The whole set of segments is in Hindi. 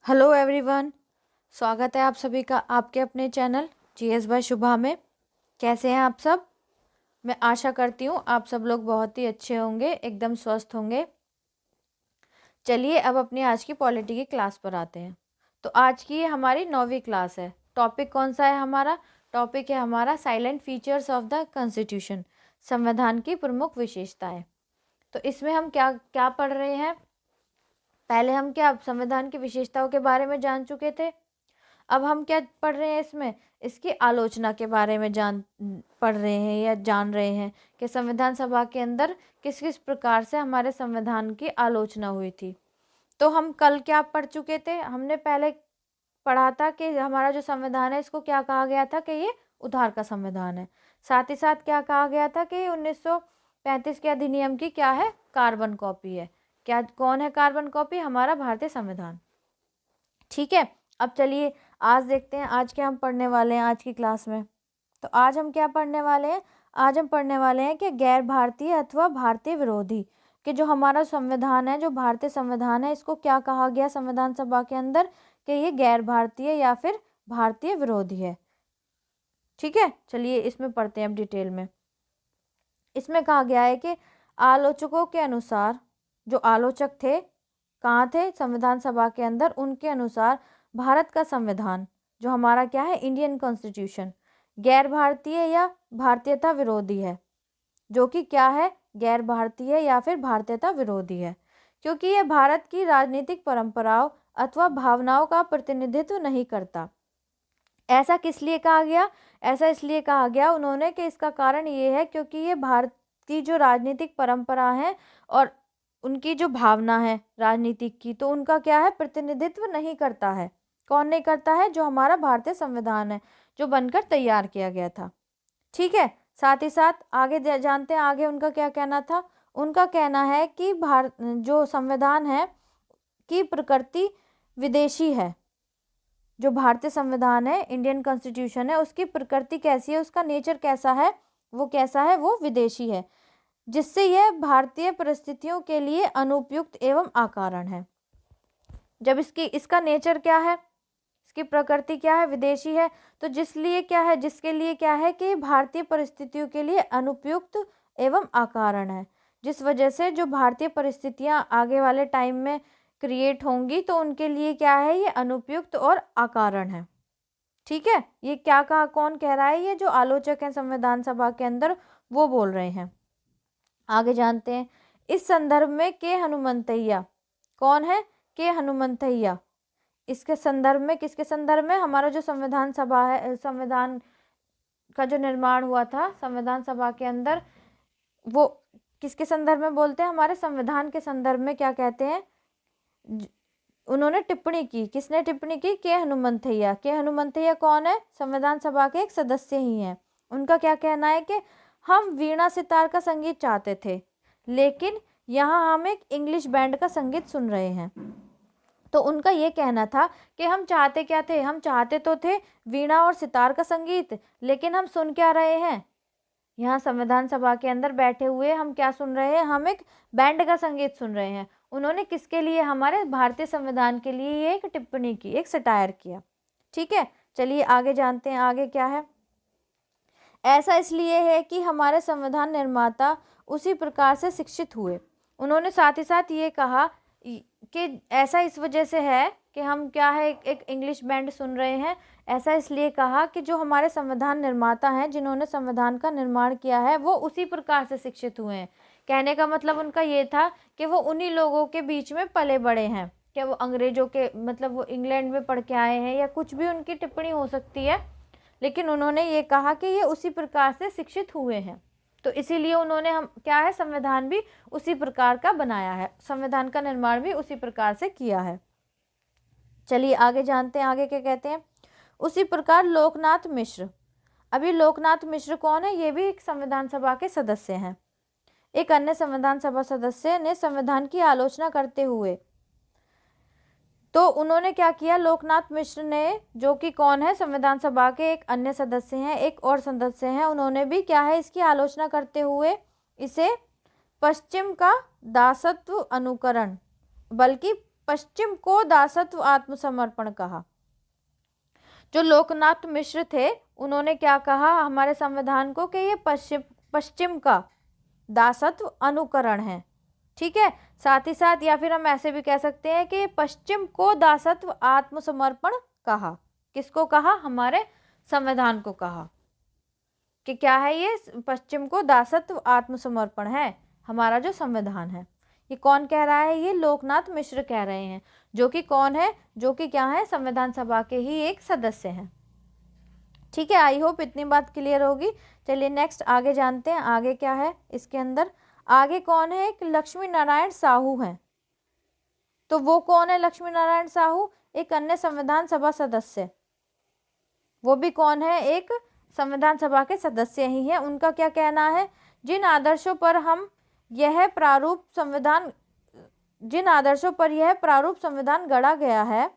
Hello everyone. स्वागत है आप सभी का आपके अपने चैनल जीएस बाय शुभा में। कैसे हैं आप सब? मैं आशा करती हूँ आप सब लोग बहुत ही अच्छे होंगे, एकदम स्वस्थ होंगे। चलिए अब अपनी आज की पॉलिटी की क्लास पर आते हैं। तो आज की ये हमारी 9वीं क्लास है। टॉपिक कौन सा है हमारा? टॉपिक है हमारा salient features of the constitution, संविधान की प्रमुख विशेषताएं। तो इसमें हम क्या क्या पढ़ रहे हैं? पहले हम क्या संविधान की विशेषताओं के बारे में जान चुके थे। अब हम क्या पढ़ रहे हैं इसमें? इसकी आलोचना के बारे में पढ़ रहे हैं या जान रहे हैं कि संविधान सभा के अंदर किस किस प्रकार से हमारे संविधान की आलोचना हुई थी। तो हम कल क्या पढ़ चुके थे? हमने पहले पढ़ा था कि हमारा जो संविधान है इसको क्या कहा गया था कि ये उधार का संविधान है। साथ ही साथ क्या कहा गया था कि 1935 के अधिनियम की क्या है? कार्बन कॉपी है। क्या कौन है कार्बन कॉपी? हमारा भारतीय संविधान। ठीक है, अब चलिए आज देखते हैं आज क्या हम पढ़ने वाले हैं आज की क्लास में। तो आज हम क्या पढ़ने वाले हैं? आज हम पढ़ने वाले हैं कि गैर भारतीय अथवा भारतीय विरोधी, कि जो हमारा संविधान है, जो भारतीय संविधान है, इसको क्या कहा गया संविधान सभा के अंदर कि ये गैर भारतीय या फिर भारतीय विरोधी है। ठीक है, चलिए इसमें पढ़ते हैं अब डिटेल में। इसमें कहा गया है कि आलोचकों के अनुसार, जो आलोचक थे कहाँ थे? संविधान सभा के अंदर, उनके अनुसार भारत का संविधान जो हमारा क्या है? इंडियन कॉन्स्टिट्यूशन गैर भारतीय या भारतीयता विरोधी है। जो कि क्या है? गैर भारतीय या फिर भारतीयता विरोधी है, क्योंकि यह भारत की राजनीतिक परंपराओं अथवा भावनाओं का प्रतिनिधित्व नहीं करता। ऐसा किस लिए कहा गया? ऐसा इसलिए कहा गया उन्होंने कि इसका कारण ये है क्योंकि ये भारत की जो राजनीतिक परंपरा है और उनकी जो भावना है राजनीतिक की, तो उनका क्या है? प्रतिनिधित्व नहीं करता है। कौन नहीं करता है? जो हमारा भारतीय संविधान है, जो बनकर तैयार किया गया था। ठीक है, साथ ही साथ आगे जानते हैं आगे उनका क्या कहना था। उनका कहना है कि भारत जो संविधान है की प्रकृति विदेशी है। जो भारतीय संविधान है, इंडियन कॉन्स्टिट्यूशन है, उसकी प्रकृति कैसी है, उसका नेचर कैसा है, वो कैसा है? वो विदेशी है, जिससे यह भारतीय परिस्थितियों के लिए अनुपयुक्त एवं अकारण है। जब इसका नेचर क्या है, इसकी प्रकृति क्या है? विदेशी है। तो जिसके लिए क्या है कि भारतीय परिस्थितियों के लिए अनुपयुक्त एवं अकारण है, जिस वजह से जो भारतीय परिस्थितियां आगे वाले टाइम में क्रिएट होंगी तो उनके लिए क्या है? ये अनुपयुक्त और अकारण है। ठीक है, ये क्या कहा? कौन कह रहा है? ये जो आलोचक हैं संविधान सभा के अंदर, वो बोल रहे हैं। आगे जानते हैं। इस संदर्भ में के हनुमंतैया कौन है? के हनुमंतैया इसके संदर्भ में, किसके संदर्भ में? हमारा जो संविधान सभा है, संविधान का जो निर्माण हुआ था संविधान सभा के अंदर, वो किसके संदर्भ में बोलते हैं? हमारे संविधान के संदर्भ में क्या कहते हैं? उन्होंने टिप्पणी की। किसने टिप्पणी की? के हनुमंतैया। के हनुमंतैया कौन है? संविधान सभा के एक सदस्य ही हैं। उनका क्या कहना है कि हम वीणा सितार का संगीत चाहते थे, लेकिन यहाँ हम एक इंग्लिश बैंड का संगीत सुन रहे हैं। तो उनका ये कहना था कि हम चाहते क्या थे? हम चाहते तो थे वीणा और सितार का संगीत, लेकिन हम सुन क्या रहे हैं? यहाँ संविधान सभा के अंदर बैठे हुए हम क्या सुन रहे हैं? हम एक बैंड का संगीत सुन रहे हैं। उन्होंने किसके लिए? हमारे भारतीय संविधान के लिए ये एक टिप्पणी की, एक सटायर किया। ठीक है, चलिए आगे जानते हैं आगे क्या है। ऐसा इसलिए है कि हमारे संविधान निर्माता उसी प्रकार से शिक्षित हुए। उन्होंने साथ ही साथ ये कहा कि ऐसा इस वजह से है कि हम क्या है एक इंग्लिश बैंड सुन रहे हैं। ऐसा इसलिए कहा कि जो हमारे संविधान निर्माता हैं, जिन्होंने संविधान का निर्माण किया है, वो उसी प्रकार से शिक्षित हुए हैं। कहने का मतलब उनका ये था कि वो उन्हीं लोगों के बीच में पले बड़े हैं। क्या वो अंग्रेजों के, मतलब वो इंग्लैंड में पढ़ के आए हैं, या कुछ भी उनकी टिप्पणी हो सकती है, लेकिन उन्होंने ये कहा कि ये उसी प्रकार से शिक्षित हुए हैं। तो इसीलिए उन्होंने हम क्या है संविधान भी उसी प्रकार का बनाया है, संविधान का निर्माण भी उसी प्रकार से किया है। चलिए आगे जानते हैं आगे क्या कहते हैं। उसी प्रकार लोकनाथ मिश्र, अभी लोकनाथ मिश्र कौन है? ये भी एक संविधान सभा के सदस्य हैं। एक अन्य संविधान सभा सदस्य ने संविधान की आलोचना करते हुए, तो उन्होंने क्या किया? लोकनाथ मिश्र ने, जो कि कौन है? संविधान सभा के एक अन्य सदस्य हैं, एक और सदस्य हैं, उन्होंने भी क्या है इसकी आलोचना करते हुए इसे पश्चिम का दासत्व अनुकरण, बल्कि पश्चिम को दासत्व आत्मसमर्पण कहा। जो लोकनाथ मिश्र थे उन्होंने क्या कहा हमारे संविधान को कि ये पश्चिम का दासत्व अनुकरण है। ठीक है, साथ ही साथ या फिर हम ऐसे भी कह सकते हैं कि पश्चिम को दासत्व आत्मसमर्पण कहा। किसको कहा? हमारे संविधान को कहा कि क्या है ये पश्चिम को दासत्व आत्मसमर्पण है हमारा जो संविधान है। ये कौन कह रहा है? ये लोकनाथ मिश्र कह रहे हैं, जो कि कौन है? जो कि क्या है? संविधान सभा के ही एक सदस्य हैं। ठीक है, आई होप इतनी बात क्लियर होगी। चलिए नेक्स्ट आगे जानते हैं, आगे क्या है इसके अंदर। आगे कौन है? एक लक्ष्मी नारायण साहू हैं। तो वो कौन है लक्ष्मी नारायण साहू? एक अन्य संविधान सभा सदस्य। वो भी कौन है? एक संविधान सभा के सदस्य ही हैं। उनका क्या कहना है? जिन आदर्शों पर यह प्रारूप संविधान गढ़ा गया है,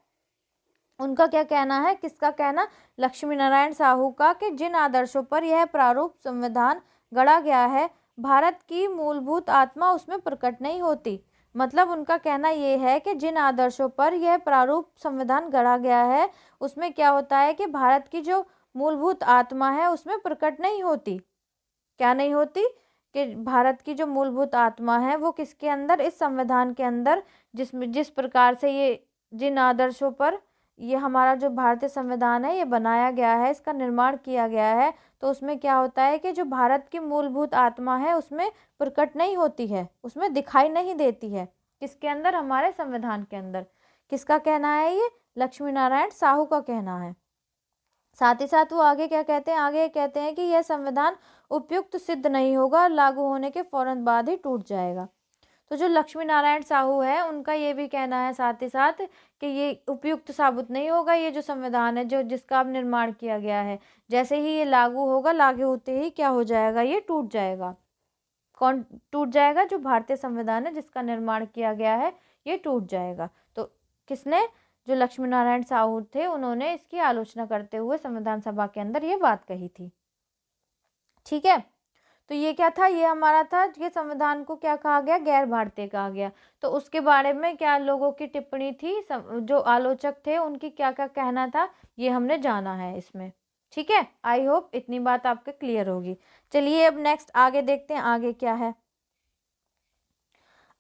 उनका क्या कहना है? किसका कहना? लक्ष्मी नारायण साहू का, कि जिन आदर्शों पर यह प्रारूप संविधान गढ़ा गया है, भारत की मूलभूत आत्मा उसमें प्रकट नहीं होती। मतलब उनका कहना ये है कि जिन आदर्शों पर यह प्रारूप संविधान गढ़ा गया है, उसमें क्या होता है कि भारत की जो मूलभूत आत्मा है उसमें प्रकट नहीं होती। क्या नहीं होती? कि भारत की जो मूलभूत आत्मा है वो किसके अंदर? इस संविधान के अंदर, जिस प्रकार से ये जिन आदर्शों पर ये हमारा जो भारतीय संविधान है ये बनाया गया है, इसका निर्माण किया गया है, तो उसमें क्या होता है कि जो भारत की मूलभूत आत्मा है उसमें प्रकट नहीं होती है, उसमें दिखाई नहीं देती है। किसके अंदर? हमारे संविधान के अंदर। किसका कहना है ये? लक्ष्मी नारायण साहू का कहना है। साथ ही साथ वो आगे क्या कहते हैं? आगे कहते हैं कि यह संविधान उपयुक्त सिद्ध नहीं होगा, लागू होने के फौरन बाद ही टूट जाएगा। तो जो लक्ष्मी नारायण साहू है उनका ये भी कहना है साथ ही साथ कि ये उपयुक्त साबित नहीं होगा, ये जो संविधान है जो जिसका अब निर्माण किया गया है, जैसे ही ये लागू होगा, लागू होते ही क्या हो जाएगा? ये टूट जाएगा। कौन टूट जाएगा? जो भारतीय संविधान है जिसका निर्माण किया गया है ये टूट जाएगा। तो किसने? जो लक्ष्मी नारायण साहू थे उन्होंने इसकी आलोचना करते हुए संविधान सभा के अंदर ये बात कही थी। ठीक है, तो ये क्या था? ये हमारा था, ये संविधान को क्या कहा गया? गैर भारतीय कहा गया। तो उसके बारे में क्या लोगों की टिप्पणी थी, जो आलोचक थे उनकी क्या क्या कहना था, ये हमने जाना है इसमें। ठीक है, आई होप इतनी बात आपके क्लियर होगी। चलिए अब नेक्स्ट आगे देखते हैं, आगे क्या है।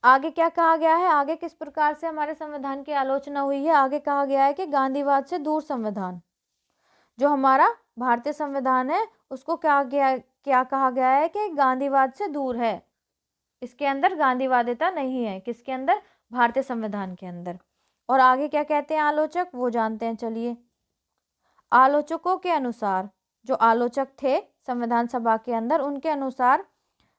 आगे क्या कहा गया है? आगे किस प्रकार से हमारे संविधान की आलोचना हुई है? आगे कहा गया है कि गांधीवाद से दूर संविधान, जो हमारा भारतीय संविधान है उसको क्या कहा गया है कि गांधीवाद से दूर है, इसके अंदर गांधीवादिता नहीं है। किसके अंदर? भारतीय संविधान के अंदर। और आगे क्या कहते हैं आलोचक, वो जानते हैं। चलिए, आलोचकों के अनुसार, जो आलोचक थे संविधान सभा के अंदर, उनके अनुसार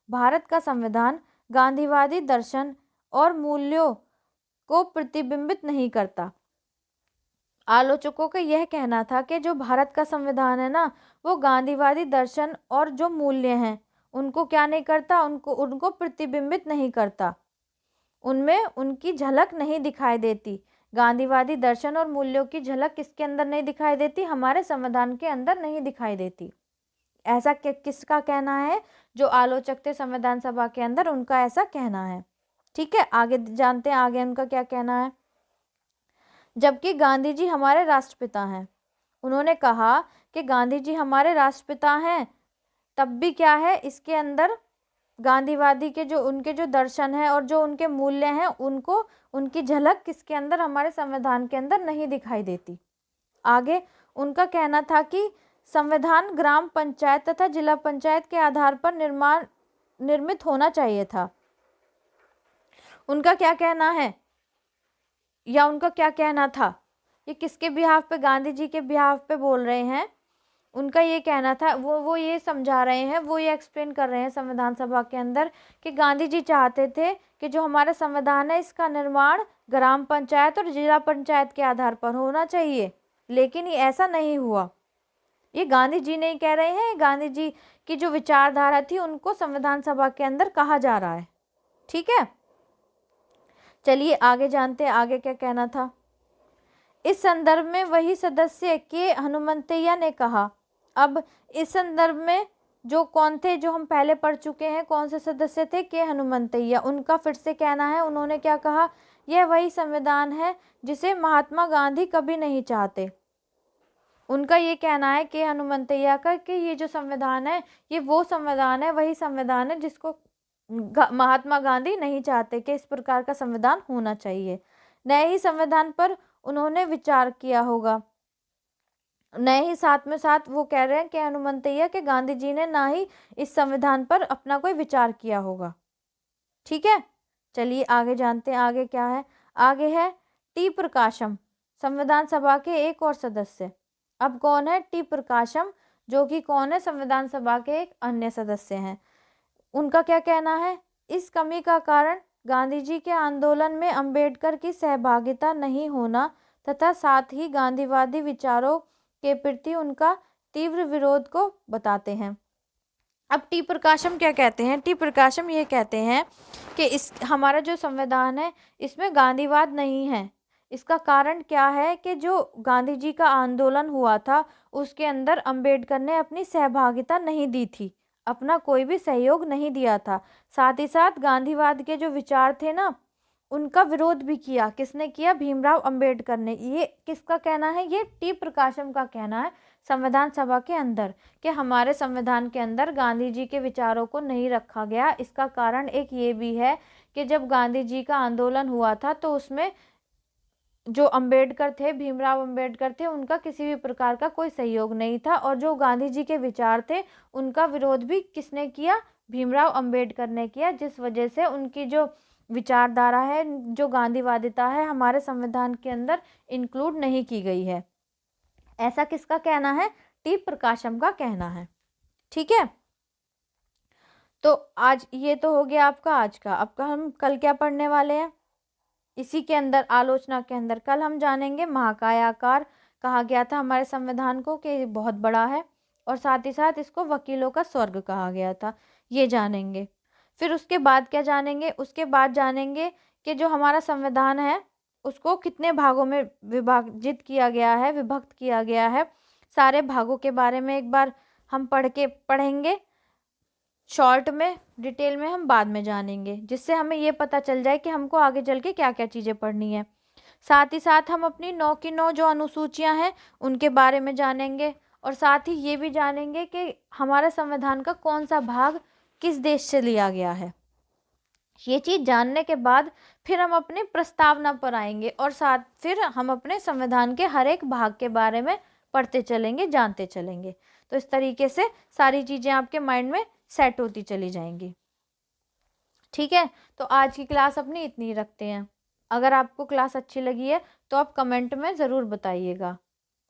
भारत का संविधान गांधीवादी दर्शन और मूल्यों को प्रतिबिंबित नहीं करता। आलोचकों का यह कहना था कि जो भारत का संविधान है ना, वो गांधीवादी दर्शन और जो मूल्य हैं उनको क्या नहीं करता? उनको प्रतिबिंबित नहीं करता, उनमें उनकी झलक नहीं दिखाई देती। गांधीवादी दर्शन और मूल्यों की झलक किसके अंदर नहीं दिखाई देती? हमारे संविधान के अंदर नहीं दिखाई देती। ऐसा किसका कहना है? जो आलोचक थे संविधान सभा के अंदर, उनका ऐसा कहना है। ठीक है, आगे जानते हैं आगे उनका क्या कहना है। जबकि गांधी जी हमारे राष्ट्रपिता हैं, उन्होंने कहा कि गांधी जी हमारे राष्ट्रपिता हैं, तब भी क्या है इसके अंदर गांधीवादी के जो उनके जो दर्शन है और जो उनके मूल्य हैं उनको उनकी झलक किसके अंदर? हमारे संविधान के अंदर नहीं दिखाई देती। आगे उनका कहना था कि संविधान ग्राम पंचायत तथा जिला पंचायत के आधार पर निर्मित होना चाहिए था। उनका क्या कहना है या उनका क्या कहना था? ये किसके बिहाफ पे? गांधी जी के बिहाफ पे बोल रहे हैं। उनका ये कहना था, वो ये समझा रहे हैं, वो ये एक्सप्लेन कर रहे हैं संविधान सभा के अंदर कि गांधी जी चाहते थे कि जो हमारा संविधान है इसका निर्माण ग्राम पंचायत और जिला पंचायत के आधार पर होना चाहिए, लेकिन ये ऐसा नहीं हुआ। ये गांधी जी नहीं कह रहे हैं, गांधी जी की जो विचारधारा थी उनको संविधान सभा के अंदर कहा जा रहा है। ठीक है, चलिए आगे जानते हैं आगे क्या कहना था। इस संदर्भ में वही सदस्य के हनुमंतैया ने कहा। अब इस संदर्भ में जो कौन थे, जो हम पहले पढ़ चुके हैं, कौन से सदस्य थे? के हनुमंतैया। उनका फिर से कहना है, उन्होंने क्या कहा यह वही संविधान है जिसे महात्मा गांधी कभी नहीं चाहते। उनका ये कहना है कि हनुमंतैया का कि ये जो संविधान है ये वो संविधान है, वही संविधान है जिसको महात्मा गांधी नहीं चाहते कि इस प्रकार का संविधान होना चाहिए। नए ही संविधान पर उन्होंने विचार किया होगा। नए ही साथ में साथ वो कह रहे हैं कि हनुमंतैया के गांधी जी ने ना ही इस संविधान पर अपना कोई विचार किया होगा। ठीक है, चलिए आगे जानते हैं आगे क्या है। आगे है टी प्रकाशम, संविधान सभा के एक और सदस्य। अब कौन है टी प्रकाशम, जो कि कौन है, संविधान सभा के एक अन्य सदस्य हैं। उनका क्या कहना है, इस कमी का कारण गांधी जी के आंदोलन में अंबेडकर की सहभागिता नहीं होना तथा साथ ही गांधीवादी विचारों के प्रति उनका तीव्र विरोध को बताते हैं। अब टी प्रकाशम क्या कहते हैं, टी प्रकाशम ये कहते हैं कि इस हमारा जो संविधान है इसमें गांधीवाद नहीं है। इसका कारण क्या है कि जो गांधी जी का आंदोलन हुआ था उसके अंदर अंबेडकर ने अपनी सहभागिता नहीं दी थी, अपना कोई भी सहयोग नहीं दिया था। साथ ही साथ गांधीवाद के जो विचार थे ना उनका विरोध भी किया। किसने किया, भीमराव अंबेडकर ने। ये किसका कहना है, ये टी प्रकाशम का कहना है संविधान सभा के अंदर कि हमारे संविधान के अंदर गांधी जी के विचारों को नहीं रखा गया। इसका कारण एक ये भी है कि जब गांधी जी का आंदोलन हुआ था तो उसमें जो अंबेडकर थे, भीमराव अंबेडकर थे, उनका किसी भी प्रकार का कोई सहयोग नहीं था और जो गांधी जी के विचार थे उनका विरोध भी किसने किया, भीमराव अंबेडकर ने किया, जिस वजह से उनकी जो विचारधारा है, जो गांधीवादिता है, हमारे संविधान के अंदर इंक्लूड नहीं की गई है। ऐसा किसका कहना है, टी प्रकाशम का कहना है। ठीक है, तो आज ये तो हो गया आपका आज का। अब हम कल क्या पढ़ने वाले हैं, इसी के अंदर आलोचना के अंदर कल हम जानेंगे महाकाय आकार कहा गया था हमारे संविधान को कि बहुत बड़ा है, और साथ ही साथ इसको वकीलों का स्वर्ग कहा गया था, ये जानेंगे। फिर उसके बाद क्या जानेंगे, उसके बाद जानेंगे कि जो हमारा संविधान है उसको कितने भागों में विभाजित किया गया है, विभक्त किया गया है। सारे भागों के बारे में एक बार हम पढ़ेंगे शॉर्ट में, डिटेल में हम बाद में जानेंगे, जिससे हमें ये पता चल जाए कि हमको आगे चल के क्या क्या चीज़ें पढ़नी है। साथ ही साथ हम अपनी 9 की 9 जो अनुसूचियां हैं उनके बारे में जानेंगे, और साथ ही ये भी जानेंगे कि हमारे संविधान का कौन सा भाग किस देश से लिया गया है। ये चीज़ जानने के बाद फिर हम अपनी प्रस्तावना पर आएंगे और साथ फिर हम अपने संविधान के हर एक भाग के बारे में पढ़ते चलेंगे, जानते चलेंगे। तो इस तरीके से सारी चीज़ें आपके माइंड में सेट होती चली जाएंगी। ठीक है, तो आज की क्लास अपनी इतनी ही रखते हैं। अगर आपको क्लास अच्छी लगी है तो आप कमेंट में ज़रूर बताइएगा,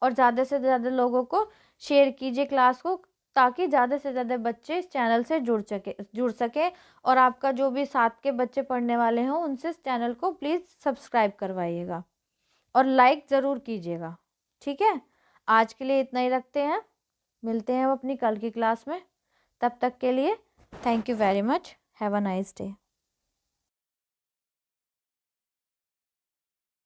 और ज़्यादा से ज़्यादा लोगों को शेयर कीजिए क्लास को, ताकि ज़्यादा से ज़्यादा बच्चे इस चैनल से जुड़ सके। और आपका जो भी साथ के बच्चे पढ़ने वाले हों उनसे इस चैनल को प्लीज़ सब्सक्राइब करवाइएगा और लाइक ज़रूर कीजिएगा। ठीक है, आज के लिए इतना ही रखते हैं, मिलते हैं अब अपनी कल की क्लास में। तब तक के लिए thank you very much, have a nice day.